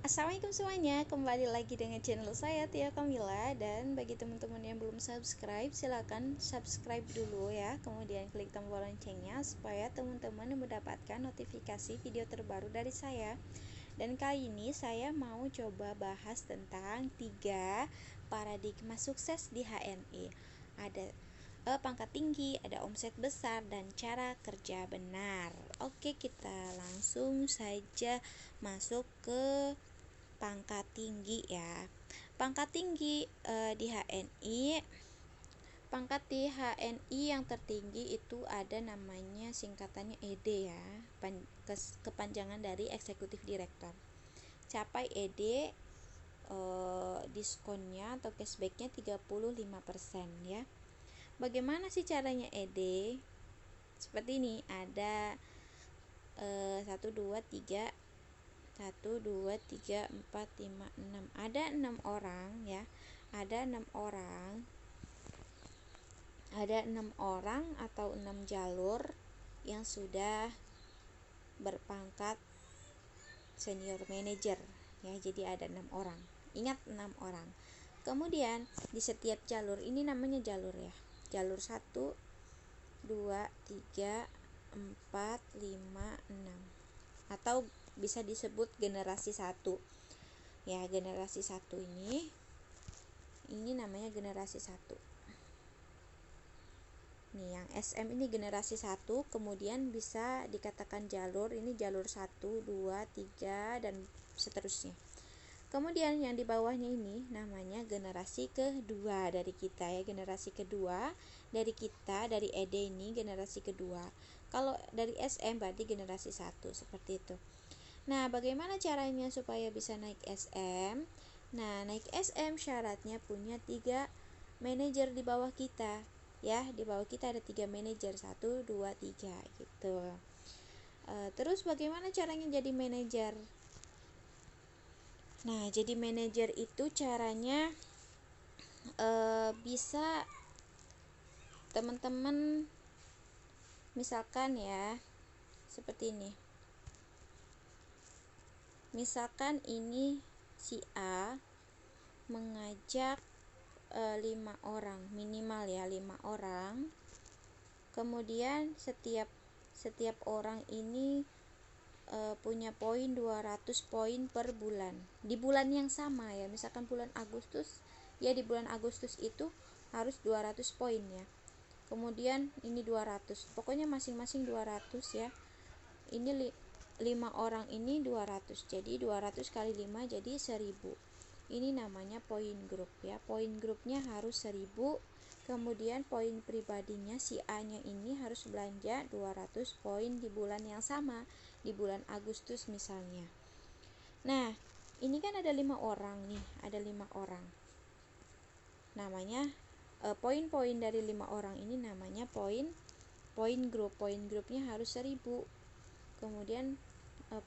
Assalamualaikum semuanya, kembali lagi dengan channel saya Tia Kamila. Dan bagi teman-teman yang belum subscribe, silahkan subscribe dulu ya. Kemudian klik tombol loncengnya supaya teman-teman mendapatkan notifikasi video terbaru dari saya. Dan kali ini saya mau coba bahas tentang 3 paradigma sukses di HNI. Ada pangkat tinggi, ada omset besar, dan cara kerja benar. Oke, kita langsung saja masuk ke pangkat tinggi ya. Pangkat tinggi di HNI, pangkat di HNI yang tertinggi itu ada namanya singkatannya ED ya, kepanjangan dari eksekutif direktur. Capai ED, diskonnya atau cashbacknya 35% ya. Bagaimana sih caranya ED? Seperti ini, ada 1 2 3 1 2 3 4 5 6, ada 6 orang ya, ada 6 orang atau 6 jalur yang sudah berpangkat senior manager ya. Jadi ada 6 orang, ingat 6 orang. Kemudian di setiap jalur ini namanya jalur ya, jalur 1 2 3 4 5 6, atau bisa disebut generasi 1 ya. Generasi 1 ini namanya generasi 1 nih. Yang SM ini generasi 1, kemudian bisa dikatakan jalur ini jalur 1 2 3 dan seterusnya. Kemudian yang di bawahnya ini namanya generasi kedua dari kita ya, generasi kedua dari kita, dari ED ini generasi kedua. Kalau dari SM berarti generasi 1, seperti itu. Nah, bagaimana caranya supaya bisa naik SM? Nah, naik SM syaratnya punya 3 manajer di bawah kita ya. Di bawah kita ada 3 manajer, 1 2 3 gitu. Terus bagaimana caranya jadi manajer? Nah, jadi manajer itu caranya bisa teman-teman misalkan ya, seperti ini. Misalkan ini si A mengajak 5 orang, minimal ya 5 orang. Kemudian setiap orang ini punya poin 200 poin per bulan. Di bulan yang sama ya, misalkan bulan Agustus, ya di bulan Agustus itu harus 200 poin ya. Kemudian ini 200. Pokoknya masing-masing 200 ya. Ini 5 orang ini 200. Jadi 200 kali 5 jadi 1000. Ini namanya poin grup ya. Poin grupnya harus 1000. Kemudian poin pribadinya si A-nya ini harus belanja 200 poin di bulan yang sama, di bulan Agustus misalnya. Nah, ini kan ada 5 orang nih, ada 5 orang. Namanya poin-poin dari 5 orang ini namanya poin grup. Poin grupnya harus 1000. Kemudian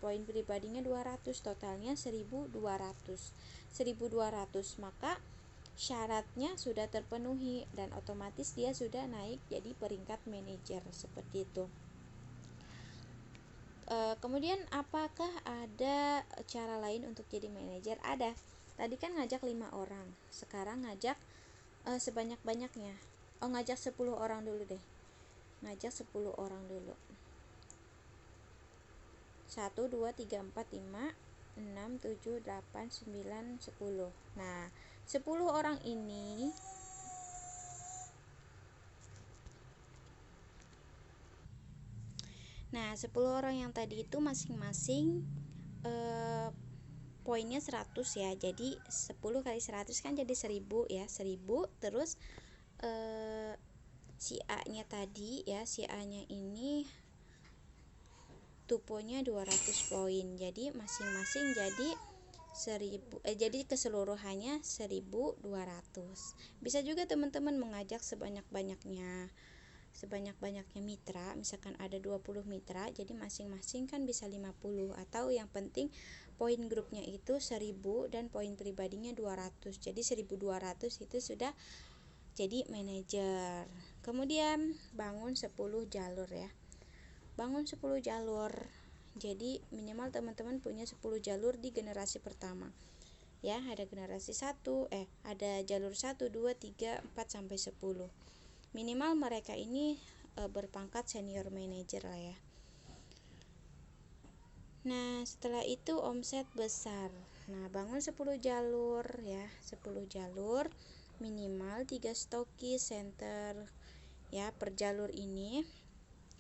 poin pribadinya 200, totalnya 1200. 1200, maka syaratnya sudah terpenuhi dan otomatis dia sudah naik jadi peringkat manajer, seperti itu. Kemudian apakah ada cara lain untuk jadi manajer? Ada. Tadi kan ngajak 5 orang, sekarang ngajak sebanyak-banyaknya. Ngajak 10 orang dulu deh. Ngajak 10 orang dulu. 1 2 3 4 5 6 7 8 9 10. Nah, 10 orang ini Nah, 10 orang yang tadi itu masing-masing poinnya 100 ya. Jadi 10 kali 100 kan jadi 1000 ya. 1000 terus si A-nya tadi ya, si A-nya ini tuponya 200 poin. Jadi masing-masing jadi 1000, jadi keseluruhannya 1200. Bisa juga teman-teman mengajak sebanyak-banyaknya mitra, misalkan ada 20 mitra, jadi masing-masing kan bisa 50, atau yang penting poin grupnya itu 1000 dan poin pribadinya 200. Jadi 1200 itu sudah jadi manajer. Kemudian bangun 10 jalur ya. Bangun 10 jalur. Jadi minimal teman-teman punya 10 jalur di generasi pertama. Ya, ada generasi 1, ada jalur 1, 2, 3, 4 sampai 10. Minimal mereka ini berpangkat senior manager lah ya. Nah, setelah itu omset besar. Nah, bangun 10 jalur ya, 10 jalur, minimal 3 stokis center. Ya, per jalur ini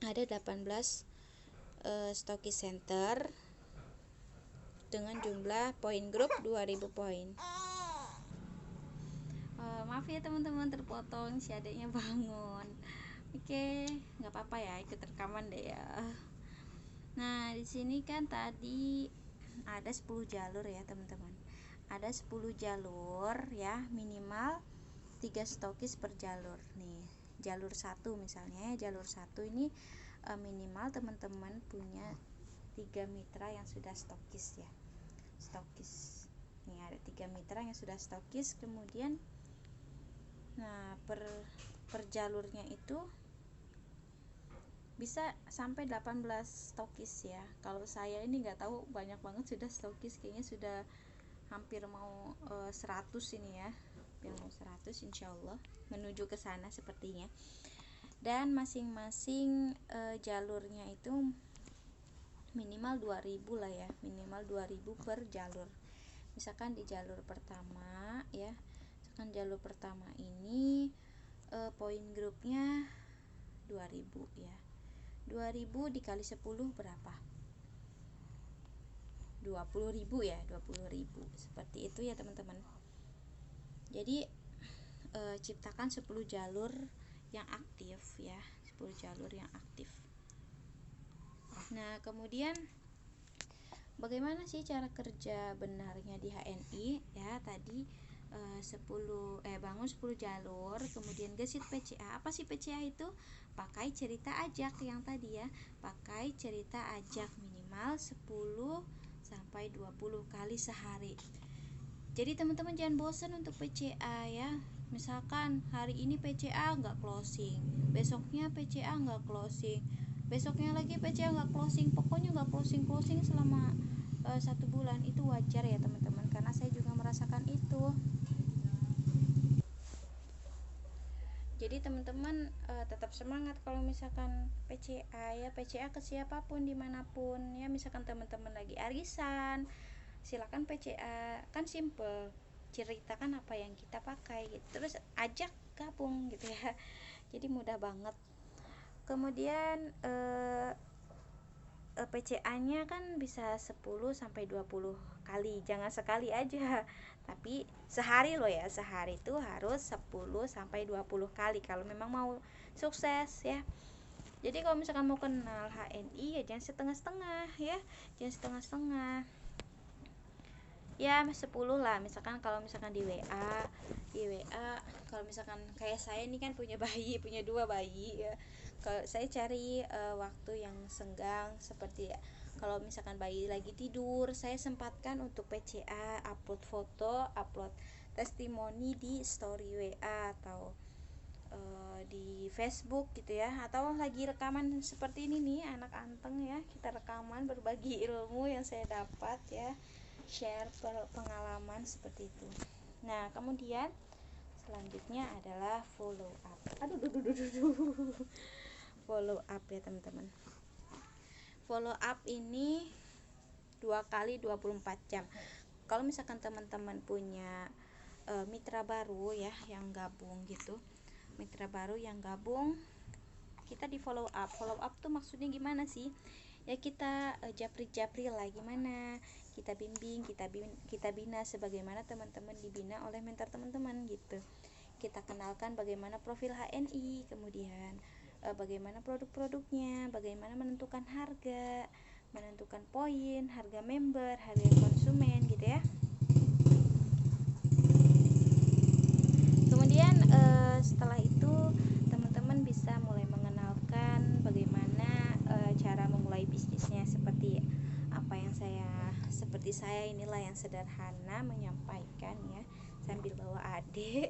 ada 18 stokis center dengan jumlah poin grup 2000 poin. Maaf ya teman-teman, terpotong si adiknya bangun. Oke, nggak apa-apa ya, ikut rekaman deh ya. Nah, di sini kan tadi ada 10 jalur ya teman-teman. Ada 10 jalur ya, minimal 3 stokis per jalur. Nih, jalur 1 misalnya, jalur 1 ini minimal teman-teman punya 3 mitra yang sudah stokis ya. Stokis. Nih ada 3 mitra yang sudah stokis, kemudian nah per jalurnya itu bisa sampai 18 stokis ya. Kalau saya ini nggak tahu, banyak banget sudah stokis, kayaknya sudah hampir mau 100 ini ya. Hampir mau 100 insyaallah, menuju ke sana sepertinya. Dan masing-masing jalurnya itu minimal 2000 lah ya, minimal 2000 per jalur. Misalkan di jalur pertama ya, misalkan jalur pertama ini poin grupnya 2000 ya. 2000 dikali 10 berapa? 20.000 ya, 20.000. Seperti itu ya teman-teman. Jadi ciptakan 10 jalur yang aktif ya, 10 jalur yang aktif. Nah, kemudian bagaimana sih cara kerja benarnya di HNI ya? Tadi bangun 10 jalur, kemudian gesit PCA. Apa sih PCA itu? Pakai cerita ajak yang tadi ya. Pakai cerita ajak minimal 10 sampai 20 kali sehari. Jadi teman-teman jangan bosan untuk PCA ya. Misalkan hari ini PCA nggak closing, besoknya PCA nggak closing, besoknya lagi PCA nggak closing, pokoknya nggak closing selama 1 bulan. Itu wajar ya teman-teman, karena saya juga merasakan itu. Jadi teman-teman tetap semangat kalau misalkan PCA ya, PCA ke siapapun dimanapun ya. Misalkan teman-teman lagi arisan, silakan PCA, kan simple, ceritakan apa yang kita pakai gitu, terus ajak gabung gitu ya. Jadi mudah banget. Kemudian PCA-nya kan bisa 10 sampai 20 kali, jangan sekali aja, tapi sehari loh ya, sehari itu harus 10 sampai 20 kali kalau memang mau sukses ya. Jadi kalau misalkan mau kenal HNI ya jangan setengah-setengah ya, jangan setengah-setengah ya, 10 lah. Misalkan kalau misalkan di WA kalau misalkan kayak saya ini kan punya bayi, punya 2 bayi ya, kalau saya cari waktu yang senggang, seperti kalau misalkan bayi lagi tidur, saya sempatkan untuk PCA, upload foto, upload testimoni di story WA atau di Facebook gitu ya, atau lagi rekaman seperti ini nih, anak anteng ya, kita rekaman berbagi ilmu yang saya dapat ya, share pengalaman seperti itu. Nah, kemudian selanjutnya adalah follow up. Follow up ya teman-teman. Follow up ini 2 kali 24 jam. Kalau misalkan teman-teman punya mitra baru ya yang gabung gitu, mitra baru yang gabung, kita di follow up. Follow up tuh maksudnya gimana sih? Ya kita japri-japri lah, gimana kita bimbing, kita bina sebagaimana teman-teman dibina oleh mentor teman-teman gitu. Kita kenalkan bagaimana profil HNI, kemudian bagaimana produk-produknya, bagaimana menentukan harga, menentukan poin, harga member, harga konsumen gitu ya. Kemudian setelah itu teman-teman bisa mulai mengenalkan bagaimana cara memulai bisnisnya, seperti apa yang seperti saya inilah yang sederhana menyampaikan ya, sambil bawa adik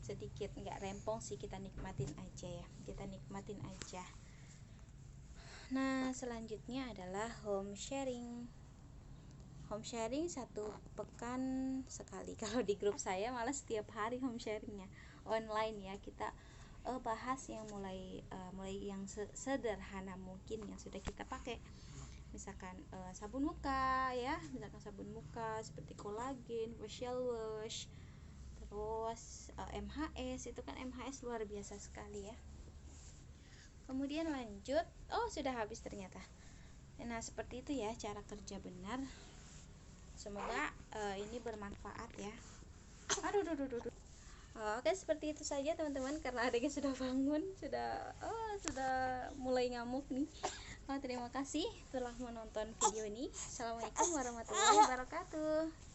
sedikit, nggak rempong sih, kita nikmatin aja ya, kita nikmatin aja. Nah, selanjutnya adalah home sharing. Home sharing 1 pekan sekali. Kalau di grup saya malah setiap hari home sharingnya online ya. Kita bahas yang mulai yang sederhana mungkin yang sudah kita pakai. Misalkan sabun muka ya, misalkan sabun muka seperti kolagen, facial wash, terus MHS, itu kan MHS luar biasa sekali ya. Kemudian lanjut, sudah habis ternyata. Nah, seperti itu ya cara kerja benar. Semoga ini bermanfaat ya. Aduh. Oke, seperti itu saja teman-teman, karena adiknya sudah bangun, sudah mulai ngamuk nih. Terima kasih telah menonton video ini. Assalamualaikum warahmatullahi wabarakatuh.